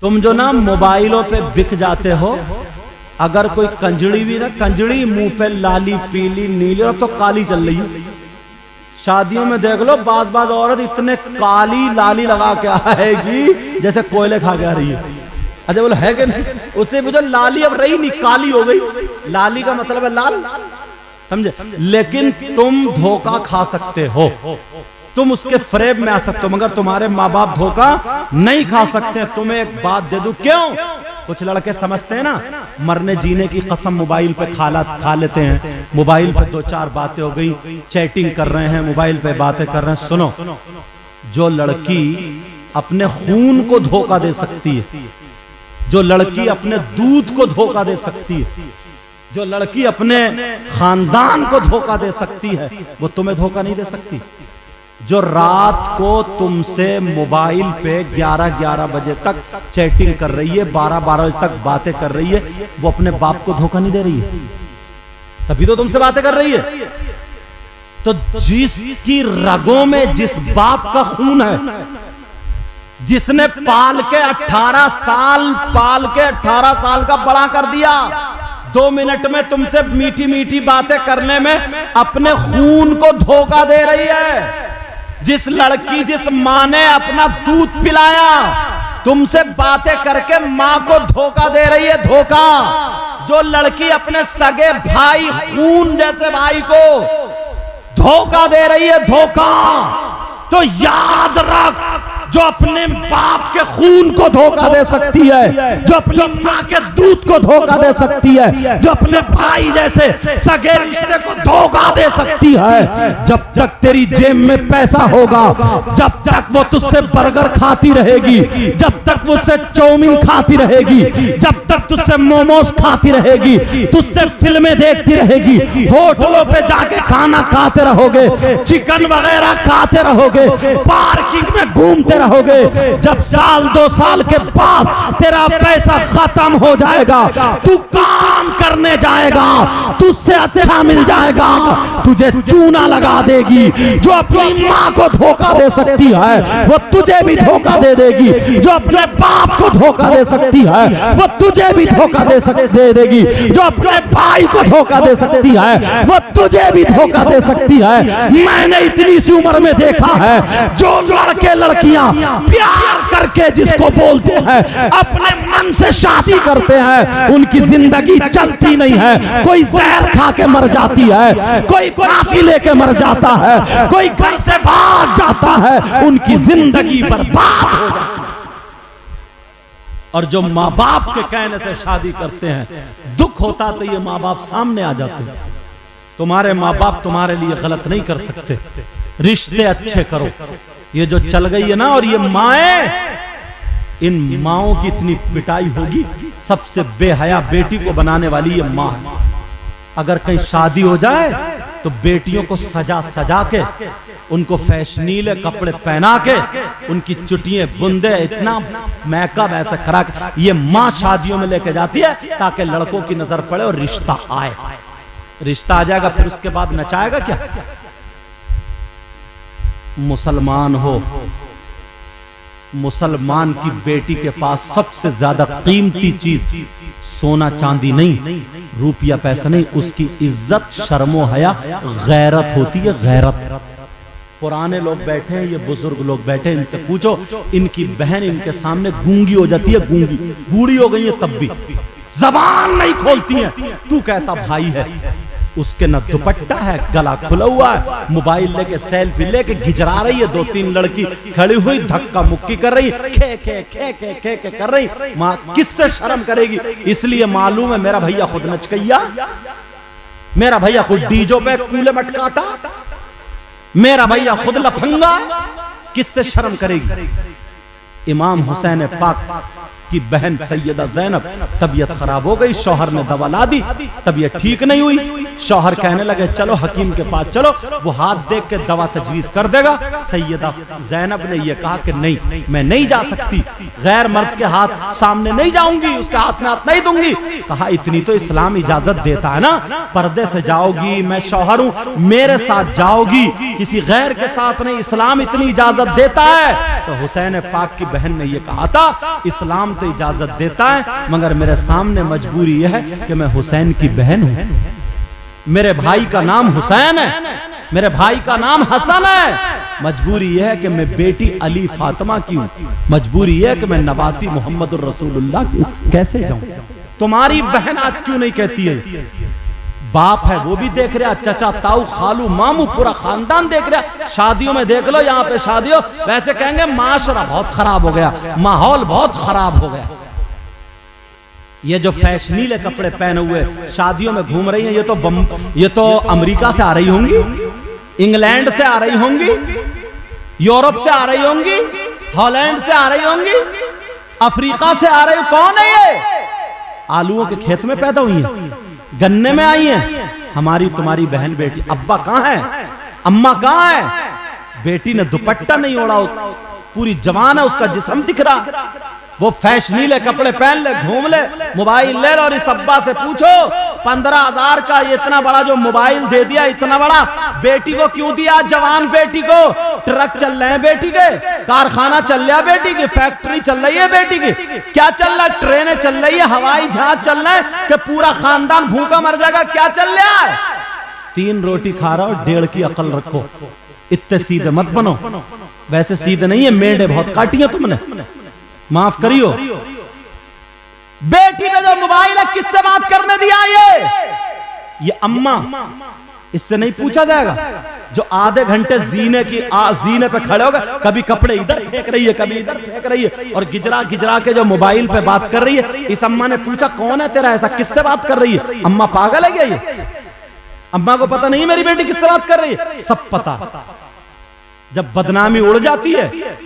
तुम जो ना मोबाइलों पे बिक जाते हो, अगर कोई कंजड़ी भी ना, कंजड़ी मुंह पे लाली पीली नीली और तो काली चल रही है। शादियों में देख लो बाज बाज औरत इतने काली लाली लगा के आएगी जैसे कोयले खा के आ रही है। अच्छा बोलो है कि नहीं? उससे भी जो लाली अब रही नहीं, काली हो गई। लाली का मतलब है लाल, समझे? लेकिन तुम धोखा खा सकते हो, तुम उसके फ्रेब में आ सकते हो, मगर तुम्हारे माँ बाप धोखा नहीं खा सकते। तुम्हें एक बात दे दूं, क्यों? कुछ लड़के समझते हैं ना मरने जीने की कसम मोबाइल पे खा लेते हैं। मोबाइल पे दो चार बातें हो गई, चैटिंग कर रहे हैं, मोबाइल पे बातें कर रहे हैं। सुनो, जो लड़की अपने खून को धोखा दे सकती है, जो लड़की अपने दूध को धोखा दे सकती है, जो लड़की अपने खानदान को धोखा दे सकती है, वो तुम्हें धोखा नहीं दे सकती। जो रात को तुमसे मोबाइल पे 11-11 बजे तक चैटिंग कर रही है, 12-12 बजे तक बातें कर रही है, वो अपने बाप को धोखा नहीं दे रही है, तभी तो तुमसे बातें कर रही है। तो जिसकी रगों में जिस बाप का खून है, जिसने पाल के 18 साल का बड़ा कर दिया, 2 मिनट में तुमसे मीठी मीठी बातें करने में अपने खून को धोखा दे रही है। जिस लड़की, जिस मां ने अपना दूध पिलाया, तुमसे बातें करके मां को धोखा दे रही है, धोखा। जो लड़की अपने सगे भाई, खून जैसे भाई को धोखा दे रही है, धोखा। तो याद रख, जो अपने बाप के खून को धोखा दे सकती है, जो अपनी मां के दूध को धोखा दे सकती है, जो अपने भाई जैसे सगे रिश्ते को धोखा दे सकती है, जब तक तेरी जेब में पैसा होगा, जब तक वो तुझसे बर्गर खाती रहेगी, जब तक वो उससे चाउमीन खाती रहेगी, जब तक तुझसे मोमोज खाती रहेगी, तुझसे फिल्में देखती रहेगी, होटलों पे जाके खाना खाते रहोगे, चिकन वगैरह खाते रहोगे, पार्किंग में घूमते रहोगे, जब 1-2 साल के बाद तेरा पैसा खत्म हो जाएगा, तू काम करने जाएगा, तुझसे अच्छा मिल जाएगा, तुझे चूना लगा देगी। जो अपनी मां को धोखा दे सकती है, वो तुझे भी धोखा दे देगी। जो अपने बाप को धोखा दे सकती है, वो तुझे भी धोखा दे देगी। जो अपने भाई को धोखा दे सकती है, वो तुझे भी धोखा दे सकती है। मैंने इतनी सी उम्र में देखा है, जो लड़के लड़कियां प्यार करके जिसको बोलते हैं, अपने मन से शादी करते हैं, उनकी जिंदगी चलती नहीं है। कोई जहर खा के मर जाती है, कोई फांसी लेके मर जाता है, कोई घर से भाग जाता है, उनकी जिंदगी बर्बाद हो जाती है। और जो माँ बाप के कहने से शादी करते हैं, दुख होता तो ये माँ बाप सामने आ जाते हैं। तुम्हारे माँ बाप तुम्हारे लिए गलत नहीं कर सकते, रिश्ते अच्छे करो। ये जो चल गई है ना, और ये माएं, इन माओं की इतनी पिटाई होगी। सबसे बेहया बेटी को बनाने वाली ये मां है। अगर कहीं शादी हो जाए तो बेटियों को सजा सजा के, उनको फैशनीले कपड़े पहना के, उनकी चुटियां बुंदे, इतना मेकअप ऐसा करा के ये मां शादियों में लेके जाती है, ताकि लड़कों की नजर पड़े और रिश्ता आए। रिश्ता आ जाएगा, फिर उसके बाद नचाएगा क्या? मुसलमान हो, मुसलमान की बेटी के पास सबसे ज्यादा कीमती चीज सोना चांदी नहीं, रुपया पैसा नहीं, उसकी इज्जत, शर्मो हया, गैरत होती है, गैरत। पुराने लोग बैठे हैं, ये बुजुर्ग लोग बैठे हैं, इनसे पूछो, इनकी बहन इनके सामने गूंगी हो जाती है, गूंगी, बूढ़ी हो गई है तब भी जबान नहीं खोलती है। तू कैसा भाई है? उसके न दुपट्टा है, गला खुला हुआ है, मोबाइल लेके सेल्फी लेके घिचरा रही है, 2-3 लड़की खड़ी हुई धक्का मुक्की कर रही, खे खे खे खे खे खे कर रही। मां किससे शर्म करेगी? इसलिए मालूम है मेरा भैया खुद नचकैया, मेरा भैया खुद डीजो पे कूले मटकाता, मेरा भैया खुद लफंगा, किससे शर्म करेगी? इमाम हुसैन पाक की बहन सैयदा ज़ैनब तबीयत खराब हो गई, शौहर ने दवा ला दी, तबीयत ठीक नहीं हुई। शौहर कहने लगे चलो हकीम के पास चलो, वो हाथ देख के दवा तजवीज कर देगा। सैयदा ज़ैनब ने यह कहा कि नहीं, मैं नहीं जा सकती, गैर मर्द के हाथ सामने नहीं जाऊंगी, उसके हाथ में हाथ नहीं दूंगी। कहा इतनी तो इस्लाम इजाजत देता है ना, पर्दे से जाओगी, मैं शौहर हूं, मेरे साथ जाओगी, किसी गैर के साथ नहीं, इस्लाम इतनी इजाजत देता है। तो हुसैन पाक की बहन ने यह कहा था, इस्लाम तो इजाजत देता है मगर मेरे सामने मजबूरी यह है कि मैं हुसैन की बहन हूं, मेरे भाई का नाम हुसैन है, मेरे भाई का नाम हसन है, मजबूरी यह है कि मैं बेटी अली फातिमा की हूं, मजबूरी यह है कि मैं नवासी मोहम्मद रसूलुल्लाह की हूं, कैसे जाऊं? तुम्हारी बहन आज क्यों नहीं कहती है? बाप है वो भी देख रहा, चचा ताऊ खालू मामू पूरा खानदान देख रहा, शादियों में देख लो, यहां पे शादियों वैसे कहेंगे माशरा बहुत खराब हो गया, माहौल बहुत खराब हो गया। ये जो फैशनीले कपड़े पहने हुए शादियों में घूम रही हैं, ये तो अमेरिका से आ रही होंगी, इंग्लैंड से आ रही होंगी, यूरोप से आ रही होंगी, हॉलैंड से आ रही होंगी, अफ्रीका से आ रही। कौन है ये? आलूओं के खेत में पैदा हुई है, गन्ने में आई है। हमारी तुम्हारी बहन बेटी, अब्बा कहां है, अम्मा कहां है? बेटी ने दुपट्टा नहीं ओढ़ा, पूरी जवान है, उसका जिस्म दिख रहा, वो फैशनीले कपड़े पहन ले, घूम ले, मोबाइल ले लो, और इस अब्बा से पूछो 15,000 का इतना बड़ा जो मोबाइल दे दिया, इतना बड़ा, बेटी को क्यों दिया? जवान बेटी को। ट्रक चल रहे हैं बेटी के, कारखाना चल रहा है बेटी की, फैक्ट्री चल रही है बेटी की, क्या चल रहा है? ट्रेनें चल रही है, हवाई जहाज चल रहे हैं कि पूरा खानदान भूखा मर जाएगा, क्या चल रहा है? 3 रोटी खा रहा हो, 1.5 की अकल रखो, इतने सीधे मत बनो। वैसे सीधे नहीं है, मेंढे बहुत काटी है तुमने, माफ करियो। बेटी पे जो मोबाइल है किससे बात करने दिया? ये अम्मा, इससे नहीं पूछा जाएगा जो आधे घंटे जीने पे खड़े हो गए, कभी कपड़े इधर फेंक रही है, कभी इधर फेंक रही है, और गिजरा गिजरा के जो मोबाइल पे बात कर रही है। इस अम्मा ने पूछा कौन है तेरा ऐसा, किससे बात कर रही है? अम्मा पागल है क्या ये? अम्मा को पता नहीं मेरी बेटी किससे बात कर रही है? सब पता। जब बदनामी उड़ जाती है,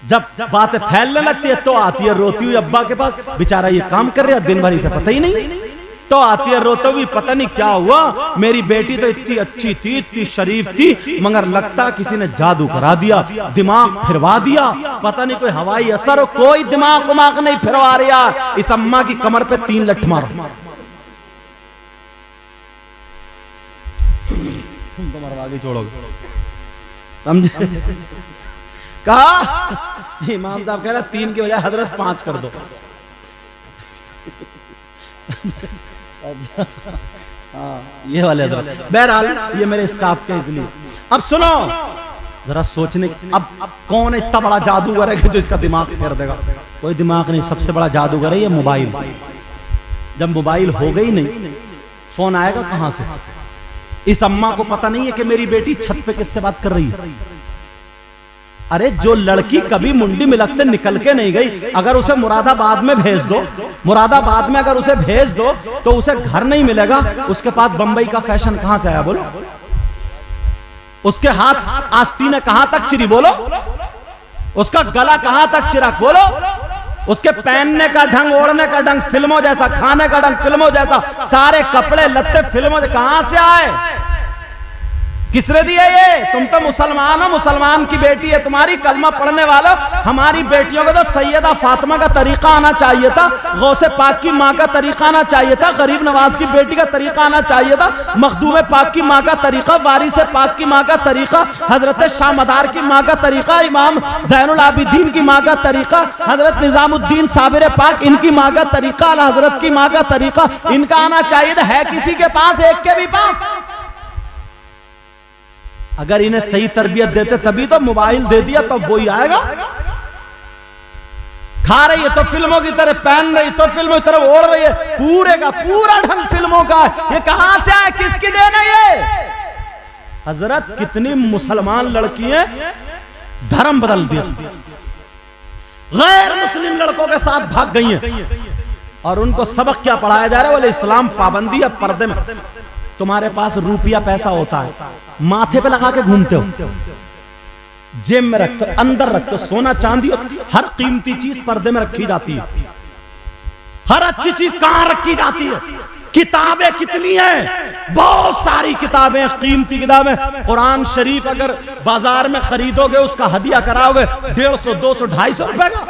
जब बातें फैलने लगती है, तो आती है रोती हुई अब्बा के पास, बेचारा ये काम कर रहा है दिन भर, इसे पता ही नहीं। तो आती है रोते हुई, पता नहीं क्या हुआ, मेरी बेटी तो इतनी अच्छी थी, इतनी शरीफ थी, मगर लगता किसी ने जादू करा दिया, दिमाग फिरवा दिया, पता नहीं कोई हवाई असर हो, कोई दिमाग उमाग नहीं फिरवा रहा। इस अम्मा की कमर पे 3 लठ मारो, तुम तो मरवा के छोड़ोगे, समझे? कहा इमाम साहब कह रहे 3 की बजाय हजरत 5 कर दो। हाँ, ये वाले हजरत। बहरहाल ये मेरे स्टाफ के, इसलिए अब सुनो जरा सोचने, अब कौन इतना बड़ा जादूगर है जो इसका दिमाग फेर देगा? कोई दिमाग नहीं, सबसे बड़ा जादूगर है ये मोबाइल। जब मोबाइल हो गई नहीं, फोन आएगा कहां से? इस अम्मा को पता नहीं है कि मेरी बेटी छत पे किससे बात कर रही है। अरे जो लड़की कभी मुंडी मिलक से निकल के नहीं गई, अगर उसे मुरादाबाद में भेज दो, मुरादाबाद में अगर उसे भेज दो तो उसे घर नहीं मिलेगा, उसके पास बंबई का फैशन कहां से आया बोलो? उसके हाथ आस्तीनें कहां तक चिरी बोलो? उसका गला कहां तक चिरा बोलो? उसके पहनने का ढंग, ओढ़ने का ढंग फिल्मों जैसा, खाने का ढंग फिल्मों जैसा, सारे कपड़े लत्ते फिल्मों कहां से आए? किसने दिया ये? तुम तो मुसलमान हो, मुसलमान की बेटी है तुम्हारी, कलमा पढ़ने वाला। हमारी बेटियों को तो सैयदा फातिमा का तरीका आना चाहिए था, गौसे पाक की माँ का तरीका आना चाहिए था, गरीब नवाज की बेटी का तरीका आना चाहिए था, मखदूम पाक की माँ का तरीका, वारिस पाक की माँ का तरीका, हजरत शाह मदार की माँ का तरीका, इमाम ज़ैनुल आबिदीन की माँ का तरीका, हजरत निजामुद्दीन साबिर पाक इनकी माँ का तरीका, अला हजरत की माँ का तरीका इनका आना चाहिए था। है किसी के पास? एक के भी पास? अगर इन्हें सही तरबियत देते तभी तो, मोबाइल दे दिया तो वो ही आएगा। खा रही है तो फिल्मों की तरह, पहन रही तो फिल्मों की तरह, ओढ़ रही है, पूरे का पूरा ढंग फिल्मों का। ये कहां से आया? किसकी देन है ये? हजरत कितनी मुसलमान लड़कियां धर्म बदल दिया, गैर मुस्लिम लड़कों के साथ भाग गई हैं, और उनको सबक क्या पढ़ाया जा रहा है? बोले इस्लाम पाबंदी है पर्दे में। तुम्हारे पास रुपया पैसा होता है, माथे पे लगा के घूमते हो, जेब में रखते हो, अंदर रखते हो, सोना चांदी हर कीमती चीज पर्दे में रखी जाती है। हर अच्छी चीज कहां रखी जाती है? किताबें कितनी हैं? बहुत सारी किताबें, कीमती किताबें। कुरान शरीफ अगर बाजार में खरीदोगे, उसका हदिया कराओगे 150, 200, 250 रुपए का,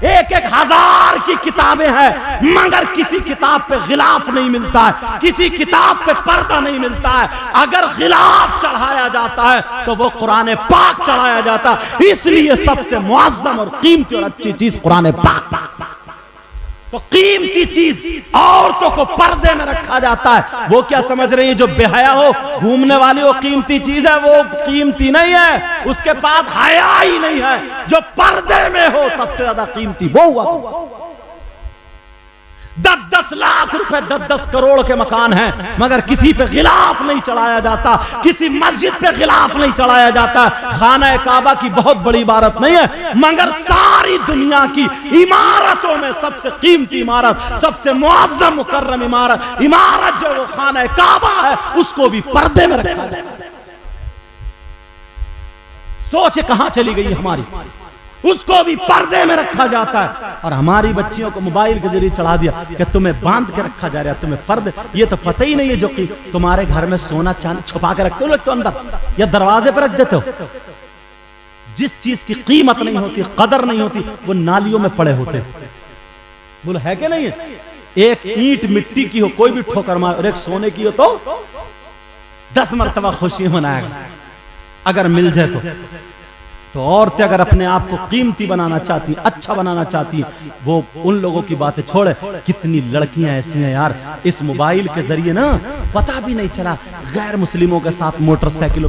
1,000 हजार की किताबें हैं, मगर किसी किताब पे गिलाफ नहीं मिलता है, किसी किताब पे पर्दा नहीं मिलता है। अगर गिलाफ चढ़ाया जाता है तो वो कुरान पाक चढ़ाया जाता है। इसलिए सबसे मुअज़्ज़म और कीमती और अच्छी चीज कुरान पाक। तो कीमती चीज औरतों को पर्दे में रखा जाता है। वो क्या समझ रही है जो बेहया हो, घूमने वाली वो कीमती चीज है? वो कीमती नहीं है, उसके पास हया ही नहीं है। जो पर्दे में हो सबसे ज्यादा कीमती वो हुआ। 10-10 लाख रुपए 10-10 करोड़ के मकान हैं, मगर किसी पे गिलाफ नहीं चढ़ाया जाता, किसी मस्जिद पे गिलाफ नहीं चढ़ाया जाता। खाना काबा की बहुत बड़ी इमारत नहीं है, मगर सारी दुनिया की इमारतों में सबसे कीमती इमारत, सबसे मुअज़्ज़म मुकर्रम इमारत जो वो खाना काबा है, उसको भी पर्दे में रखा जाता है। सोच कहां चली गई हमारी, उसको भी पर्दे में रखा जाता है। और हमारी बच्चियों को मोबाइल के जरिए चढ़ा दिया कि तुम्हें बांध के रखा जा रहा है, तुम्हें पर्दे। ये तो पता ही नहीं है जो कि तुम्हारे घर में सोना चांदी छुपा के रखते हो लोग तो अंदर या दरवाजे पर रख देते हो। जिस चीज की कीमत नहीं होती, कदर नहीं होती, वो नालियों में पड़े होते। बोलो है कि नहीं है? एक ईंट मिट्टी की हो, कोई भी ठोकर मार, और एक सोने की हो तो 10 मरतबा खुशी मनाएगा अगर मिल जाए तो औरतें अगर अपने आप को कीमती बनाना चाहती, अच्छा बनाना चाहती, वो उन लोगों की बातें छोड़े। कितनी लड़कियां ऐसी हैं यार, इस मोबाइल के जरिए ना पता भी नहीं चला गैर मुस्लिमों के साथ मोटरसाइकिलों